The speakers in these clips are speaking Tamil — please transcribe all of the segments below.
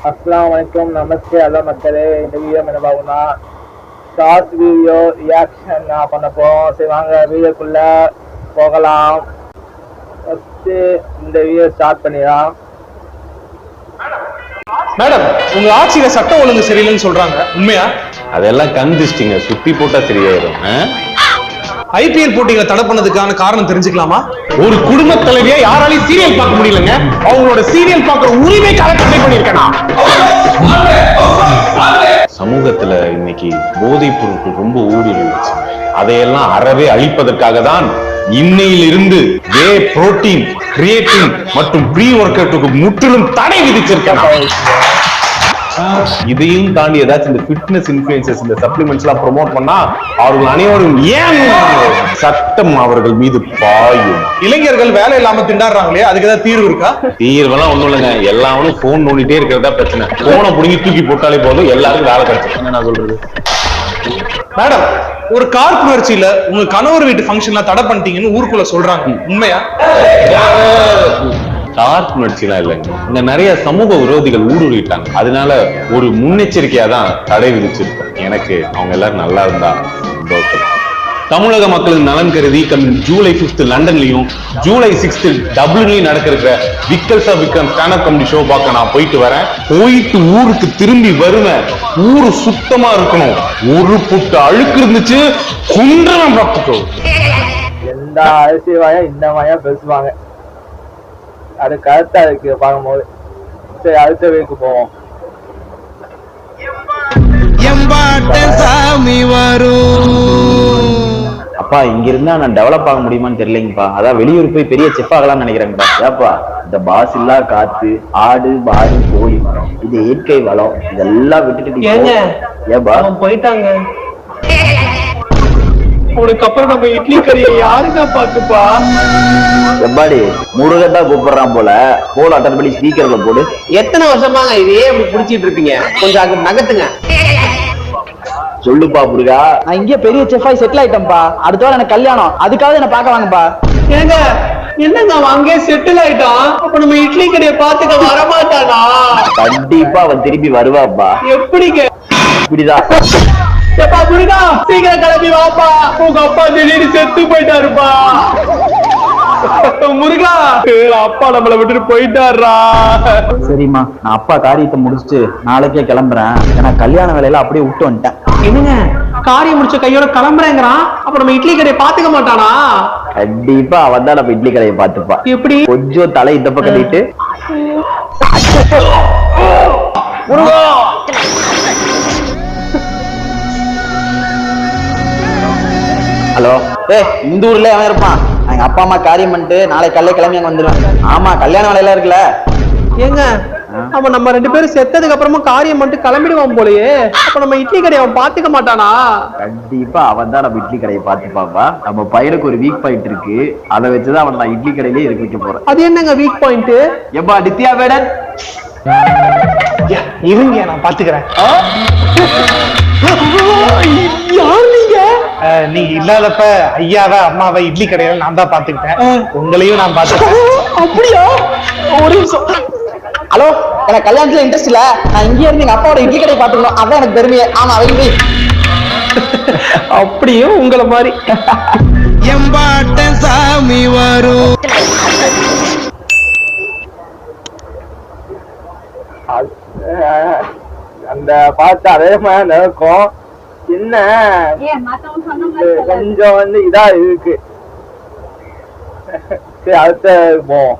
अस्सलामुअलैकुम नमस्ते हेलो மக்களே இந்த வீடியோ என்ன பார்க்கணும்னா ஷார்ட் வீடியோ ரியாக்ஷன் நான் பண்ண போறோம். சரி வாங்க வீடியோக்குள்ள போகலாம். ஃபர்ஸ்ட் இந்த வீடியோ ஸ்டார்ட் பண்ணிடலாம். மேடம் உங்க ஆட்சியில சட்டம் ஒழுங்கு சரியில்லைன்னு சொல்றாங்க, உண்மையா? அதெல்லாம் கந்திச்சிட்டிங்க, சுத்தி போட்டா சரியாயிரும். ஐபிஎல் போட்டிகளை தடை பண்ணதுக்கான காரணம் தெரிஞ்சுக்கலாமா? ஒரு குடும்ப தலைவியா யாராலையும் சீரியல் பார்க்க முடியலங்க. அவங்களோட சீரியல் பார்க்கிற உரிமை தடை பண்ணிருக்கேன். சமூகத்துல இன்னைக்கு போதைப் பொருட்கள் ரொம்ப ஊடுருவிச்சு. அதையெல்லாம் அறவே அழிப்பதற்காக தான் இன்னையிலிருந்து வே புரோட்டீன், கிரியேட்டின் மற்றும் ப்ரீ ஒர்க் அவுட்டுக்கு முற்றிலும் தடை விதிச்சிருக்கேன். இதையும் தாண்டி ஏதாச்சும் இந்த ஃபிட்னஸ் இன்ஃப்ளூயன்சர்ஸ் இந்த சப்ளிமெண்ட்ஸ் எல்லாம் ப்ரோமோட் பண்ணா அவர்கள் அனைவரும் ஏன் சட்டம் அவர்கள் மீது பாயும். இளைஞர்கள் வேலை இல்லாம திண்டாடுறாங்களே, அதுக்கு ஏதாவது தீர்வு இருக்கா? தீர்வெல்லாம் ஒண்ணும் இல்லைங்க. எல்லாரும் போன் நோண்டிட்டே இருக்கிறதா பிரச்சனை. போனை புடுங்கி தூக்கி போட்டாலே போதும், எல்லாருக்கும் வேலை கிடைச்சிடும். என்ன சொல்றது? மேடம் ஒரு கார் புணர்ச்சியில உங்க கணவர் வீட்டு ஃபங்க்ஷன்லாம் தடை பண்ணிட்டீங்கன்னு ஊருக்குள்ள சொல்றாங்க, உண்மையா? கார் புணர்ச்சிலாம் இல்லைங்க. இங்க நிறைய சமூக விரோதிகள் ஊடுருவிட்டாங்க. அதனால ஒரு முன்னெச்சரிக்கையா தான் தடை விதிச்சிருக்கோம். எனக்கு அவங்க எல்லாரும் நல்லா இருந்தா தமிழக மக்களின் நலன் கருதி ஜூலை 5 லண்டன்லயும் ஜூலை 6 டப்ளின்லயும் நடக்கிற Vikkals of Vikram standup comedy show பார்க்க நான் போயிட்டு வரேன். போயிட்டு ஊருக்கு திரும்பி வருவேன். ஊரு சுத்தமா இருக்கணும். ஒரு புட்டு அழுக்கு இருந்துச்சு குன்றனம் பார்த்துக்கோ. எந்த அரசியல்வாயா இந்த மாதிரியா பேசுவாங்க. அது கரெக்டா இருக்கு பார்க்கும்போது. சரி அடுத்த வீக்கு போவோம். அப்பா இங்க இருந்தா நான் டெவலப் ஆக முடியுமான்னு தெரியலங்கப்பா. அதான் வெளியூர் போய் பெரிய செஃப் ஆகலாம்னு நினைக்கிறேங்கப்பா. ஏப்பா இந்த பாஸ் இல்லா காத்து, ஆடு பாடு கோழி மரம், இது இயற்கை வளம், இதெல்லாம் விட்டுட்டு ஏப்பா போயிட்டாங்க. உனக்கு அப்புறம் நம்ம இட்லி கறியை யாருக்கா பாக்குப்பா? எப்பாடி முருகட்டா கூப்பிடுறான் போல. போல அட்டன் பண்ணி ஸ்பீக்கர்ல போடு. எத்தனை வருஷமாங்க இதையே இப்படி புடிச்சிட்டு இருப்பீங்க? கொஞ்சம் அங்க நகத்துங்க. சொல்லுப்பா முருகா. நான் இங்கே பெரிய செஃபாய் செட்டில் ஆயிட்டேன்ப்பா. அடுத்த வாரம் எனக்கு கல்யாணம், அதுக்காக என்ன பார்க்க வாங்கப்பா. ஏங்க என்னங்க அங்கே செட்டில் ஆயிட்டான், அப்ப நம்ம இட்லி கடையை பாத்துக்க வரமாட்டானா? கண்டிப்பா அவன் திரும்பி வருவாப்பா. எப்படிங்க? இப்படிதான். எப்பா முருகா சீக்கிரம் கிளம்பி வாப்பா, உங்க அப்பா திடீர்னு செத்து போயிட்டாருப்பா. முருகா அப்பா நம்மளை விட்டுட்டு போயிட்டாரா? சரிம்மா, நான் அப்பா காரியத்தை முடிச்சுட்டு நாளைக்கே கிளம்புறேன். ஏன்னா கல்யாண வேலையில அப்படியே விட்டு வந்துட்டேன். என்னங்க காரியம் முடிச்ச கையோட கிளம்புறேங்கிறான், அப்ப நம்ம இட்லி கடையை பாத்துக்க மாட்டானா? கண்டிப்பா அவன் தான் நம்ம இட்லி கடையை பாத்துப்பா. எப்படி? கொஞ்சம் தலை இந்த பக்கம் கட்டிட்டு ஹலோ. இந்த ஊர்ல அவன் இருப்பான். எங்க அப்பா அம்மா காரியம் பண்ணிட்டு நாளை காலையில கிளம்பி அங்க வந்துடுவேன். ஆமா கல்யாண வேலையெல்லாம் இருக்குல்ல. ஏங்க அப்ப நம்ம 2 பேரும் செத்ததுக்கு அப்புறமா காரியம் பண்ணிட்டு கிளம்பிடுவான் போலயே. அப்ப நம்ம இட்லி கடையை அவன் பாத்துக்க மாட்டானா? கண்டிப்பா அவன் தான் நம்ம இட்லி கடையை பாத்துப்பாப்பா. நம்ம பையனுக்கு ஒரு வீக் பாயிண்ட் இருக்கு. அதை வச்சுதான் அவன் நான் இட்லி கடையிலே இருக்க வைக்க போறேன். அது என்னங்க வீக் பாயிண்ட்? எப்பா நித்யா மேடன் இருங்க நான் பாத்துக்கிறேன். யார் நீங்க? நீங்க இல்லாதப்ப ஐயாவை அம்மாவை இட்லி கடையில நான் தான் பாத்துக்கிட்டேன். உங்களையும் நான் பாத்துக்கிறேன். அப்படியா? ஒரு நிமிஷம். ஹலோ, எனக்கு கல்யாணத்துல இன்ட்ரெஸ்ட் இல்ல. நான் இங்கே இருந்து எங்க அப்பாவோட இட்லி கடையை பாத்துக்கணும், அதான் எனக்கு பெருமையே. ஆமா வைங்க. அப்படியே உங்களை மாதிரி எம்பாட்ட சாமி வரும். அந்த பாட்டு அதே மாதிரி நடக்கும். என்ன கொஞ்சம் வந்து இதா இருக்கு. சரி அடுத்த போவோம்.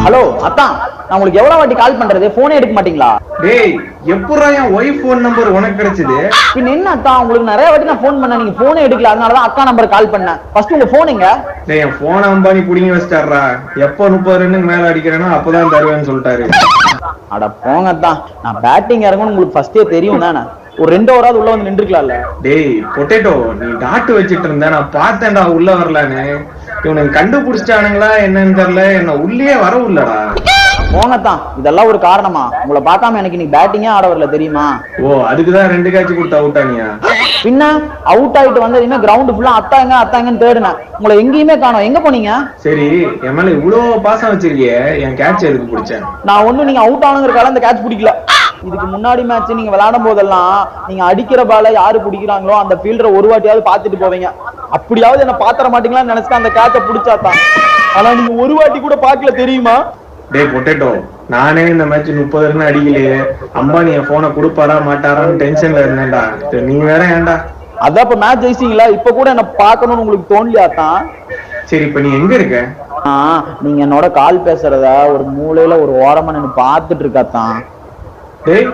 ஹலோ அத்தான், நான் உங்களுக்கு எவ்வளவு வாட்டி கால் பண்றது, போனே எடுக்க மாட்டீங்களா? டேய் எப்பறா என் ஒய்ஃப் போன் நம்பர் உனக்கு கிடைச்சது? பின்ன என்ன அத்தான், உங்களுக்கு நிறைய வாட்டி நான் போன் பண்ணேன், நீங்க போனே எடுக்கல. அதனாலதான் அக்கா நம்பர் கால் பண்ணேன். ஃபர்ஸ்ட் உங்க போன் எங்க? டேய் என் போன் அம்பானி புடிங்கி வச்சிட்டாரா. எப்ப 30 ரன்னுக்கு மேல அடிக்கிறேனோ அப்பதான் தருவேன்னு சொல்லிட்டாரு. அட போங்க அத்தான், நான் பேட்டிங் இறங்கணும் உங்களுக்கு ஃபர்ஸ்டே தெரியும் தானே. ஒரு 2 ஓவராவது உள்ள வந்து நின்றுக்கலாம்ல. டேய் பொட்டேட்டோ, நீ டாட் வச்சிட்டு இருந்த, நான் பார்த்தேன்டா உள்ள வரலான்னு. இவனுக்கு கண்டுபிடிச்சிட்டானுங்களா என்னன்னு தெரியல, என்ன உள்ளே வர உள்ளடா. போங்கத்தான், இதெல்லாம் ஒரு காரணமா? உங்களை பார்க்காம எனக்கு இன்னைக்கு பேட்டிங்கே ஆட வரல தெரியுமா? ஓ அதுக்குதான் 2 கேட்ச் கொடுத்து அவுட் ஆனியா? பின்ன அவுட் ஆயிட்டு வந்ததுமே கிரவுண்ட் ஃபுல்லா அத்தாங்கன்னு தேடுனேன், உங்களை எங்கேயுமே காணோம். எங்க போனீங்க? சரி என் மேல இவ்வளவு பாசம் வச்சிருக்கிய, என் கேட்ச் எதுக்கு பிடிச்சேன்? நான் ஒண்ணு நீங்க அவுட் ஆனுங்கிறக்கால அந்த கேட்ச் பிடிக்கல. இதுக்கு முன்னாடி மேட்ச் நீங்க விளையாடும் போதெல்லாம் நீங்க அடிக்கிற பால யாரு பிடிக்கிறாங்களோ அந்த ஃபீல்டரை ஒரு வாட்டியாவது பாத்துட்டு போவீங்க. அப்படியாவது என்ன பாத்திர மாட்டீங்களான்னு நினைச்சிட்டு அந்த கேட்சை பிடிச்சாதான். ஆனா நீங்க ஒரு வாட்டி கூட பாக்கல தெரியுமா? டேய் பொட்டேட்டோ, நானே இந்த மேட்ச் 30 ரன் அடிக்கலையே, அம்பானி என் போனை கொடுப்பாரா மாட்டாரான்னு டென்ஷன்ல இருந்தேன்டா. நீ வேற ஏன்டா? அதான் இப்ப மேட்ச் ஜெயிச்சிங்களா, இப்ப கூட என்ன பாக்கணும்னு உங்களுக்கு தோணலையாத்தான்? சரி இப்ப நீ எங்க இருக்க? நீங்க என்னோட கால் பேசுறத ஒரு மூலையில ஒரு ஓரமா நின்னு பாத்துட்டு இருக்காத்தான். டேய்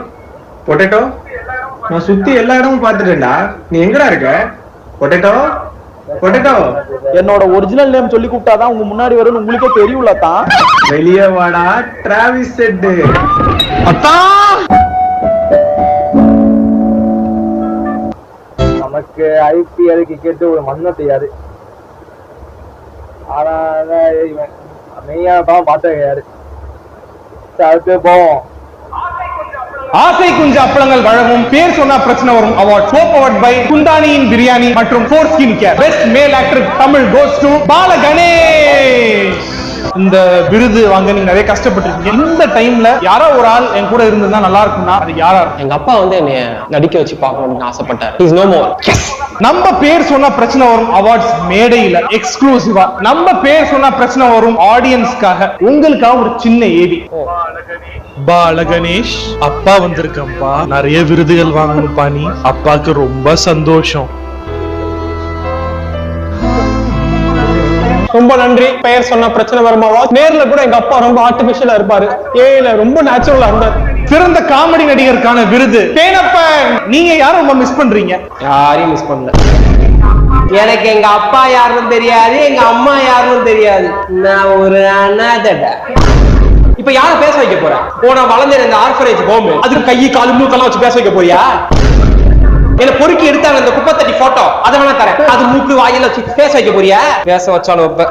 பொட்டேட்டோ, நான் சுத்தி எல்லா இடமும் பாத்துட்டேன்டா, நீ எங்கடா இருக்க? பொட்டேட்டோ பொட்டேட்டோ, என்னோட ஒரிஜினல் நேம் சொல்லி கூப்பிட்டாதான் உங்க முன்னாடி வரும்னு உங்களுக்கே தெரியும்லத்தான். வெளியே வாடா டிராவிஸ் செட். நமக்கு IPL கிரிக்கெட் ஒரு மண்ணத்தை யாரு, ஆனா இவன் மெய்யா தான் பார்த்தேன் யாரு. அடுத்து போவோம். ஆசை குஞ்சு அப்பளங்கள் வழங்கும் பேர் சொன்னா பிரச்சனை வரும் அவார்ட் சோ பவர்ட் பை குந்தானியின் பிரியாணி மற்றும் four skin care. Best male actor Tamil goes to Bala Ganesh. இந்த விருது வாங்க நீங்க நிறைய கஷ்டப்பட்டிருக்கீங்க. இந்த டைம்ல யாரோ ஒரு ஆள் என் கூட இருந்திருந்தா நல்லா இருக்கும்னா அது யாரா இருக்கும்? எங்க அப்பா வந்து என்னைய நடிக்க வச்சு பார்க்கணும்னு ஆசைப்பட்டார். Is no more. நம்ம பேர் சொன்னா பிரச்சனை வரும் அவார்ட்ஸ் மேடையில எக்ஸ்க்ளூசிவா நம்ம பேர் சொன்னா பிரச்சனை வரும் ஆடியன்ஸ்க்காக உங்களுக்காக ஒரு சின்ன ஏவி. பால கணேஷ் அப்பா வந்திருக்கப்பா, நிறைய விருதுகள் வாங்கணும்ப்பா, நீ அப்பாக்கு ரொம்ப சந்தோஷம். ரொம்ப நன்றி. பெயர் சொன்னா பிரச்சனை வருமா? நேர்ல கூட எங்க அப்பா ரொம்ப ஆர்டிபிஷியலா இருப்பாரு, ஏல ரொம்ப நேச்சுரலா இருந்தார். சிறந்த காமெடி நடிகருக்கான விருது தேனப்பன். நீங்க யாரும் ரொம்ப மிஸ் பண்றீங்க? யாரையும் மிஸ் பண்ணல. எனக்கு எங்க அப்பா யாருன்னு தெரியாது, எங்க அம்மா யாருன்னு தெரியாது. நான் ஒரு அனாதடா. இப்ப யார பேச வைக்க போற? போன வளர்ந்த இந்த ஆர்ஃபனேஜ் ஹோம், அதுக்கு கை காலு மூக்கெல்லாம் வச்சு பேச வைக்க போறியா? என்ன பொறுக்கி எடுத்தாங்க இந்த குப்பை தட்டி போட்டோ, அதை வேணா தரேன். அது மூக்கு வாயில வச்சு பேச வைக்க போறியா? பேச வச்சாலும் வைப்ப.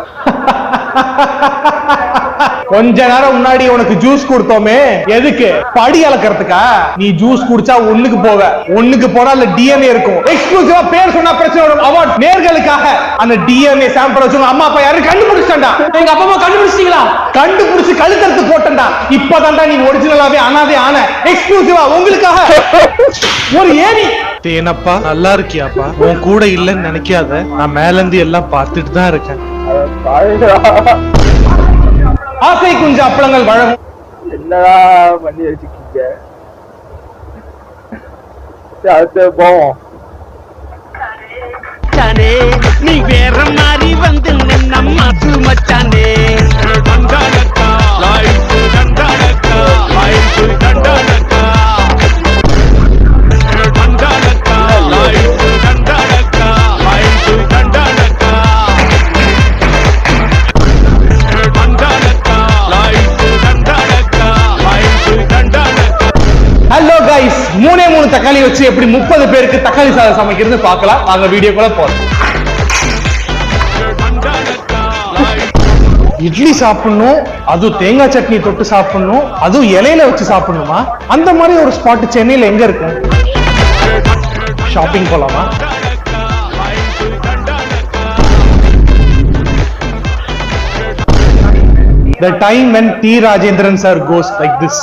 கொஞ்ச நேரம் முன்னாடி உனக்கு ஜூஸ் கொடுத்தோமே, எதுக்கு? படி அளக்கிறதுக்கா? நீ ஜூஸ் குடிச்சா ஒண்ணுக்கு போவ, ஒண்ணுக்கு போனா அதுல DNA இருக்கும். எக்ஸ்க்ளூசிவா பேர் சொன்னா பிரச்சனை வரும் அவார்ட் நேர்களுக்காக அந்த DNA சாம்பிள் வச்சு அம்மா அப்பா யாரும் கண்டுபிடிச்சாண்டா. எங்க அப்பா அம்மா கண்டுபிடிச்சிட்டீங்களா? கண்டுபிடிச்சு கழுத்தறுத்து போட்டா. இப்பதான்டா நீ ஒரிஜினலாவே அனாதே ஆன. எக்ஸ்க்ளூசிவா உங்களுக்காக ஒரு ஏவி. தேனப்பா நல்லா இருக்கியாப்பா? உன் கூட இல்லன்னு நினைக்காத, நான் மேல இருந்து எல்லாம் பார்த்துட்டு தான் இருக்கேன். ஆசை குஞ்சு அப்பளங்கள் வழங்கும் என்னடா பண்ணி வச்சுக்கீங்க. அடுத்து போவோம். நீ வேற மாதிரி வந்து நம்ம மச்சானே. ஹலோ கைஸ், 3 தக்காளி வச்சு எப்படி 30 பேருக்கு தக்காளி சாதம் சமைக்கிறது பார்க்கலாம். நாங்க வீடியோக்குள்ள போறோம். இட்லி சாப்பிடணும், அதுவும் தேங்காய் சட்னி தொட்டு சாப்பிடணும், அதுவும் இலையில வச்சு சாப்பிடணுமா? அந்த மாதிரி ஒரு ஸ்பாட் சென்னையில எங்க இருக்கு? ஷாப்பிங் போலாமா? The time when T. Rajendran sir goes like this.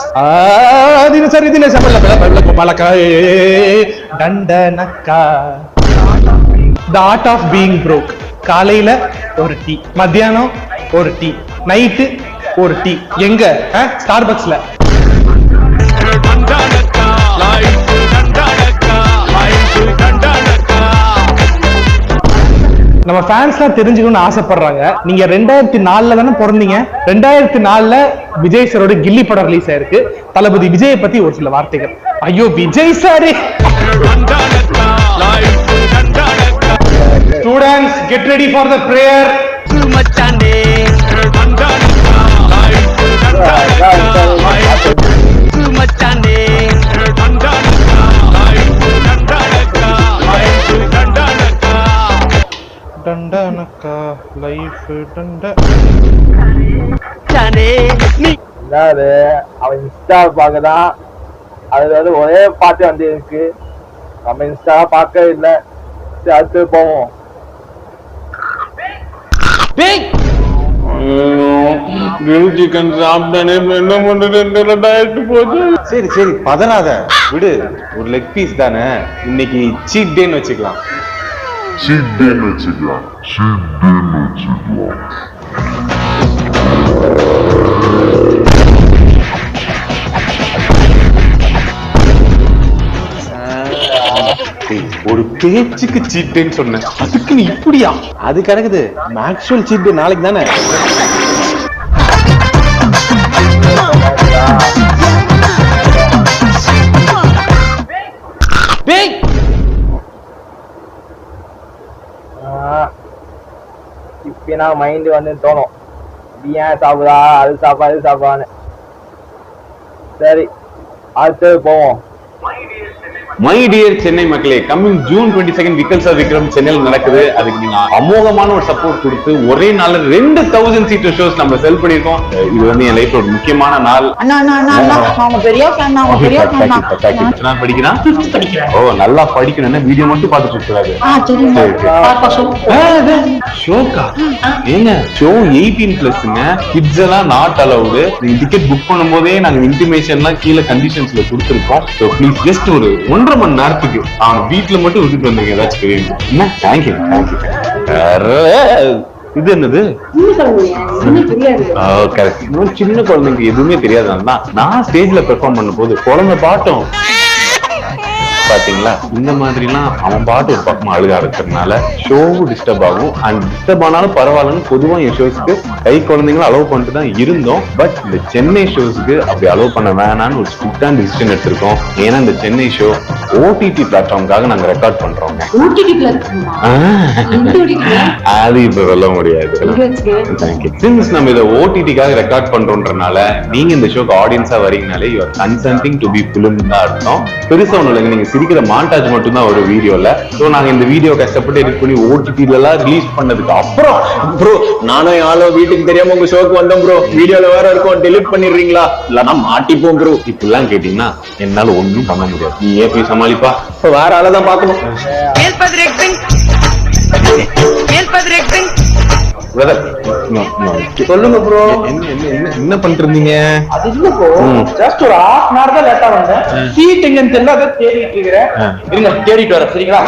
The art of being broke. காலையில ஒரு டீ, மத்தியானம் ஒரு டீ, நைட்டு ஒரு டீ. எங்க? ஸ்டார்பக்ஸ்ல. நம்ம ஃபேன்ஸ்லாம் தெரிஞ்சுக்கணும்னு ஆசைப்படுறாங்க. நீங்க 2004ல தானே பிறந்தீங்க. 2004ல விஜய் சாரோட கில்லி படம் ரிலீஸ் ஆயிருக்கு. தளபதி விஜயை பத்தி ஒரு சில வார்த்தைகள். ஐயோ விஜய் சாரே. Students get ready for the prayer. டண்டனக்கா லைஃப் டண்ட. அதாவது அவன் இன்ஸ்டா பார்க்கதான், அதுல வந்து ஒரே பாட்டு வந்து இருக்கு, நம்ம இன்ஸ்டா பார்க்க இல்லை. சரி அடுத்து போவோம். சிக்கன் சாப்பிட்டானே என்ன பண்றது போச்சு. சரி சரி பதறாத விடு, ஒரு லெக் பீஸ் தானே, இன்னைக்கு சீட் டேன்னு வச்சுக்கலாம். ஒரு பேச்சுக்கு சீட்டுன்னு சொன்னேன், அதுக்கு நீ இப்படியா? அது கிடக்குது, ஆக்சுவல் சீட்டு நாளைக்கு தானே. இப்ப நான் மைண்ட் வந்து தோணும், ஏன் சாப்பிடா, அது சாப்பிடா, அது சாப்பிடான்னு. சரி அடுத்து போவோம். மை டியர் சென்னை மக்களே, கம்மிங் ஜூன் 22 விக்கல்ஸ் ஆஃப் விக்ரம் சென்னையில் நடக்குது. அதுக்கு நீங்க அமோகமான ஒரு சப்போர்ட் கொடுத்து ஒரே நாள்ல 2000 சீட்டர் ஷோஸ் நம்ம செல் பண்ணிருக்கோம். இது வந்து என் லைஃப்ல ஒரு முக்கியமான நாள். படிக்கிறான். ஓ நல்லா படிக்கணும்னா வீடியோ மட்டும் பார்த்துட்டு இருக்காது. ஷோக்கா ஏங்க, ஷோ 18+ங்க, கிட்ஸ் எல்லாம் நாட் அலவுடு. நீங்க டிக்கெட் புக் பண்ணும் போதே நாங்க இன்டிமேஷன்லாம் கீழே கண்டிஷன்ஸ்ல கொடுத்துருக்கோம். ஸோ ப்ளீஸ் ஜஸ்ட் ஒரு 1.5 மணி நேரத்துக்கு அவன் வீட்டுல மட்டும் விட்டுட்டு வந்தீங்க ஏதாச்சும் தெரியும். என்ன தேங்க்யூ தேங்க்யூ. இது என்னது? சின்ன குழந்தைங்க எதுவுமே தெரியாதுன்னா நான் ஸ்டேஜ்ல பெர்ஃபார்ம் பண்ணும் போது குழந்தை பாட்டும் பாத்தீங்களா, இந்த மாதிரி எல்லாம் அவன் பாட்டு ஒரு பக்கமா அழுக ஆரம்பிச்சதுனால ஷோவும் டிஸ்டர்ப் ஆகும். அண்ட் டிஸ்டர்ப் ஆனாலும் பரவாயில்லன்னு பொதுவா என் ஷோஸ்க்கு கை குழந்தைங்களும் அலோவ் பண்ணிட்டு தான் இருந்தோம். பட் இந்த சென்னை ஷோஸ்க்கு அப்படி அலோவ் பண்ண வேணான்னு ஒரு ஸ்ட்ரிக்டான டிசிஷன் எடுத்திருக்கோம். ஏன்னா இந்த சென்னை ஷோ ஓடிடி பிளாட்ஃபார்முக்காக நாங்க ரெக்கார்ட் பண்றோம். அது இப்ப சொல்ல முடியாது. சின்ஸ் நம்ம இதை ஓடிடிக்காக ரெக்கார்ட் பண்றோம்ன்றனால நீங்க இந்த ஷோக்கு ஆடியன்ஸா வரீங்கனாலே you are consenting to be film தான் அர்த்தம். பெருசா ஒண்ணு இல்லைங்க, நீங்க சிரிக்கிற மாண்டாஜ் மட்டும் தான் ஒரு வீடியோல. சோ நாங்க இந்த வீடியோ கஷ்டப்பட்டு எடிட் பண்ணி ஓடிடில எல்லாம் ரிலீஸ் பண்ணதுக்கு அப்புறம் ப்ரோ நானும் யாரோ வீட்டுக்கு தெரியாம உங்க ஷோக்கு வந்தோம் ப்ரோ, வீடியோல வேற இருக்கும், டெலிட் பண்ணிடுறீங்களா? இல்லன்னா மாட்டிப்போம் ப்ரோ. இப்படிலாம் கேட்டீங்கன்னா என்னால ஒண்ணும் பண்ண முடியாது. நீ ஏன் போய் சமாளிப்பா, வேற ஆளதான் பாக்கணும். சொல்லுங்க ப்ரோ, என்ன பண்ணிட்டு இருந்தீங்க? அது இல்ல ப்ரோ, ஜஸ்ட் ஒரு half an hour தான் லேட்டா வந்தேன். சீட் எங்கன்னு தெரியல, அதை தேடிட்டு இருக்கிறேன். இருங்க தேடிட்டு வரேன், சரிங்களா?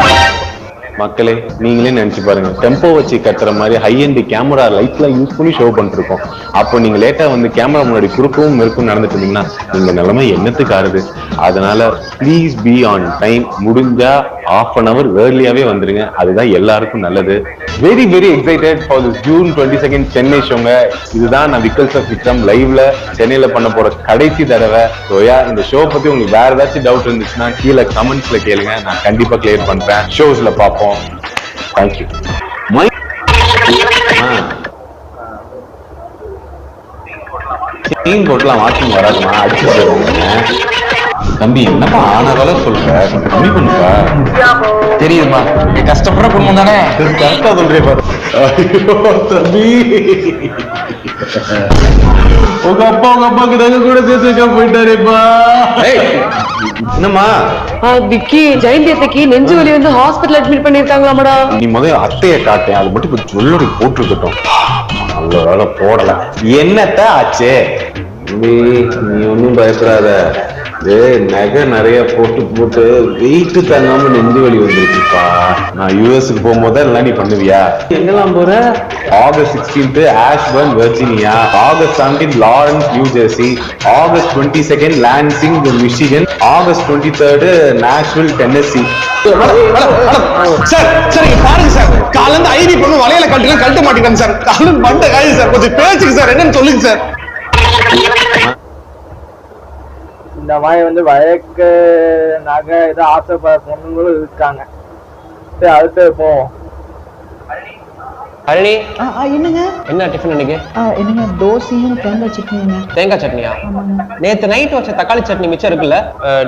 மக்களே நீங்களே நினைச்சு பாருங்க, டெம்போ வச்சு கட்டுற மாதிரி ஹை எண்ட் கேமரா லைட்லாம் யூஸ் பண்ணி ஷோ பண்ணிட்டு இருக்கோம். அப்போ நீங்க லேட்டா வந்து கேமரா முன்னாடி குறுக்கவும் மெருக்கும் நடந்துட்டு இருந்தீங்கன்னா நீங்க நிலைமை என்னத்துக்கு ஆறுது? அதனால ப்ளீஸ் பி ஆன் டைம். முடிஞ்சா half an hour ஏர்லியாவே வந்துருங்க, அதுதான் எல்லாருக்கும் நல்லது. Very very excited for this June 22 Chennai ஷோங்க. இதுதான் நான் விக்கல்ஸ் ஆஃப் விக்ரம் லைவ்ல சென்னையில பண்ண போற கடைசி தடவை. சோயா இந்த ஷோ பத்தி உங்களுக்கு வேற ஏதாச்சும் டவுட் இருந்துச்சுன்னா கீழே கமெண்ட்ஸ்ல கேளுங்க, நான் கண்டிப்பா கிளியர் பண்றேன். ஷோஸ்ல பார்ப்போம். Thank you. செயின் போட்டுலாம் வாக்கிங் வராதுமா, அடிச்சு தம்பி. என்னப்பா ஆன வேலை சொல்ற, கம்மி பண்ணுப்பா. தெரியுதுமா, கஷ்டப்படுற குடும்பம் தானே. கரெக்டா சொல்றே பாரு. தம்பி உங்க அப்பாக்கு நாங்க கூட சேர்த்து போயிட்டாருப்பா. என்னம்மா? விக்கி ஜெயந்தி அத்தைக்கு நெஞ்சு வலி வந்து ஹாஸ்பிடல் அட்மிட் பண்ணிருக்காங்களாமடா. நீ முதல்ல அத்தைய காட்டேன், அது மட்டும் இப்ப ஜுவல்லரி போட்டுருக்கட்டும். நல்ல வேலை போடல. என்னத்த ஆச்சு? நீ ஒன்னும் பயப்படாத. நகை நிறைய போட்டு வெயிட் தாங்காம நெஞ்சு வலி வந்துருக்குப்பா. நான் யூஎஸ்க்கு போகும்போது எல்லாம் நீ பண்ணுவியா? எங்கெல்லாம் போற? August 16 Ashburn Virginia, August 17 Lawrence New Jersey, August 22 Lansing Michigan, August 23 Nashville Tennessee. Sir sir இங்க பாருங்க சார், காலையில ஐடி பொண்ணு வலையில கழட்ட மாட்டேங்கிறாங்க சார். காலையில மண்டை காயுது சார், கொஞ்சம் பேச்சுக்கு சார், என்னன்னு சொல்லுங்க சார். இந்த மாதிரி வந்து வழக்கு நகை ஏதோ ஆசைப்படுற பொண்ணுங்களும் இருக்காங்க. சரி அடுத்து போவோம். ஹரிணி என்னங்க என்ன டிஃபன் இன்னைக்கு? என்னங்க தோசையும் தேங்காய் சட்னிங்க. தேங்காய் சட்னியா? நேத்து நைட் வச்ச தக்காளி சட்னி மிச்சம் இருக்குல்ல,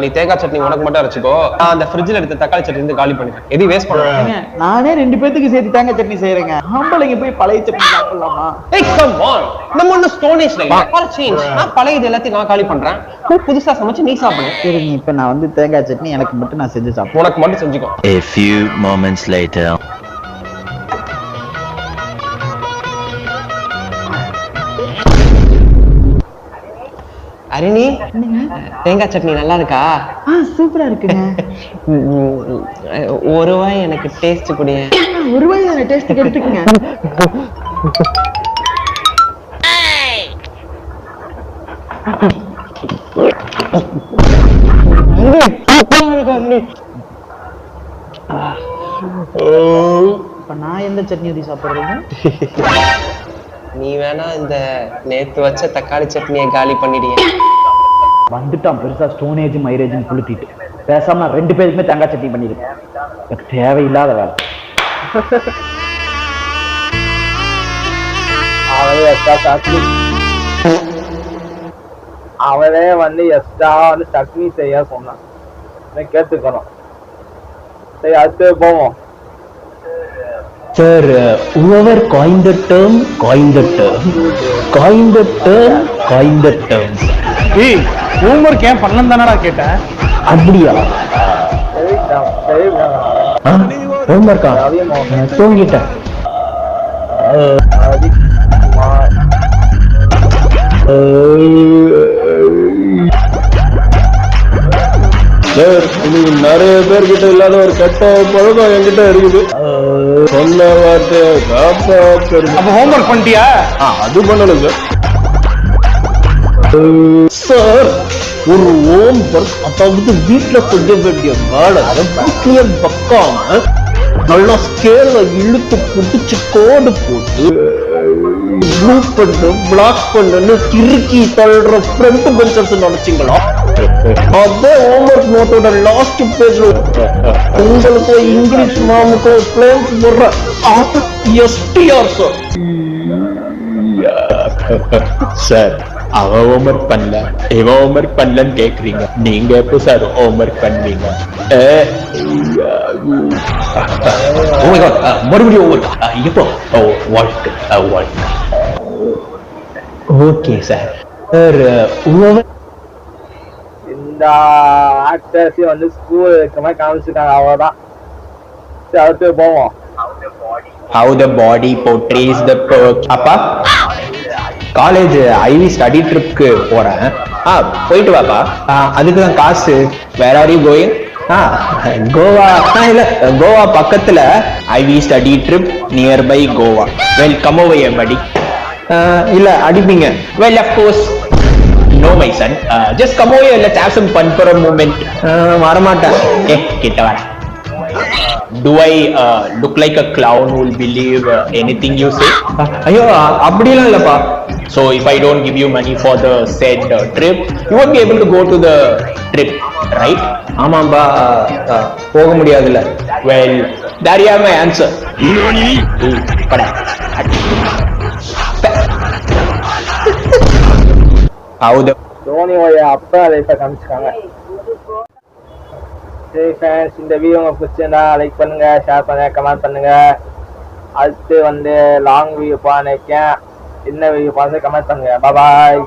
நீ தேங்காய் சட்னி உனக்கு மட்டும் அரைச்சுக்கோ. நான் அந்த ஃப்ரிட்ஜ்ல எடுத்த தக்காளி சட்னி வந்து காலி பண்ணிட்டேன். எதையும் வேஸ்ட் பண்ணுங்க. நானே 2 பேத்துக்கு சேர்த்து தேங்காய் சட்னி செய்யறேங்க. ஆம்பளைங்க போய் பழைய சட்னி சாப்பிடலாமா? ஏய் கம் ஆன், நம்ம ஒண்ணு ஸ்டோன் ஏஜ்ல இல்ல, ஃபார் சேஞ்ச். நான் பழையது எல்லாத்தையும் நான் காலி பண்றேன், புதுசா சமைச்சு நீ சாப்பிடு. சரிங்க, இப்ப நான் வந்து தேங்காய் சட்னி எனக்கு மட்டும் நான் செஞ்சு சாப்பிடுறேன். உனக்கு மட்டும் செஞ்சுக்கோ. A few moments later. Arini, தேங்காய் சட்னி நல்லா இருக்கா? சூப்பரா இருக்குங்க. ஒரு வாய் எனக்கு டேஸ்ட் குடிய. ஒரு வாய் எனக்கு டேஸ்ட் எடுத்துக்கங்க. இப்ப நான் எந்த சட்னி ஊத்தி சாப்பிடுறேங்க? நீ வேணா இந்த நேத்து வச்ச தக்காளி சட்னியை காலி பண்ணிடுங்க. வந்துட்டான் பெருசா ஸ்டோனேஜ் மைரேஜ் புளுத்திட்டு. பேசாம நான் 2 பேருக்குமே தேங்காய் சட்னி பண்ணிருக்கேன். தேவையில்லாத வேலை. அவனே வந்து எக்ஸ்ட்ரா வந்து சட்னி செய்ய சொன்னான், கேட்டுக்கணும். சரி, அடுத்து போவோம். Sir, whoever coined the term, coined the term. Coined the term, coined the term. ஏய், ஹோம்வொர்க் ஏன் பண்ணலாம் தானடா கேட்டேன். அப்படியா? ஹோம்வொர்க்கா? தூங்கிட்டேன். நிறைய பேர்கிட்ட இல்லாத ஒரு கெட்ட பழக்கம் என்கிட்ட இருக்குது. சொன்ன வார்த்தையை காப்பாற்று. அப்ப ஹோம்வொர்க் பண்ணிட்டியா? அது பண்ணல சார். ஒரு ஹோம்வொர்க், அதாவது வீட்டுல செய்ய வேண்டிய வேலை பக்காம நல்லா ஸ்கேல இழுத்து புடிச்சு கோடு போட்டு ப்ளூ பண்ணு பிளாக் பண்ணுன்னு திருக்கி தள்ளுற ஃப்ரண்ட் பெஞ்சர்ஸ் நினைச்சீங்களா? அதே ஹோம்வொர்க் நோட்டோட லாஸ்ட் பேஜ்ல உங்களுக்கு இங்கிலீஷ் மாமுக்கு பிளேன்ஸ் போடுற எஸ்டிஆர் சார். அவ ஹோம்வொர்க் பண்ணல, இவ ஹோம்வொர்க் பண்ணலன்னு கேக்குறீங்க. நீங்க எப்போ சார் ஹோம்வொர்க் பண்ணுவீங்க? மறுபடியும் எப்போ? Okay sir. இந்த ஆக்டர்ஸ் வந்து ஸ்கூல் இருக்க மாதிரி காமிச்சிருக்காங்க, அவ்வளவுதான். சரி, அடுத்து போவோம். How the body portrays the அப்பா காலேஜ் ஐவி ஸ்டடி ட்ரிப்க்கு போறேன். போயிட்டு வாப்பா. அதுக்கு தான் காசு. Where are you going? Goa இல்ல, கோவா பக்கத்துல IV study trip nearby Goa. Well come over here படி. இல்ல அடிப்பீங்க. Well of course no my son, just come over here, let's have some fun for a moment. வரமாட்டேன். கிட்ட வரேன். Do I look like a clown who will believe anything you say? ஐயோ அப்படிலாம் இல்லப்பா. So if I don't give you money for the said trip, you won't be able to go to the trip, right? ஆமாம்பா, போக முடியாதுல்ல. Well, there you have my answer. How the தோனியோட அப்பா லைஃபை காமிச்சிருக்காங்க. சரி ஃப்ரெண்ட்ஸ், இந்த வீடியோ உங்களுக்கு பிடிச்சிருந்தா லைக் பண்ணுங்க, ஷேர் பண்ணுங்க, கமெண்ட் பண்ணுங்க. அடுத்து வந்து லாங் வீடியோ பார்க்க என்ன வீடியோ பார்த்து கமெண்ட் பண்ணுங்க. பாய்.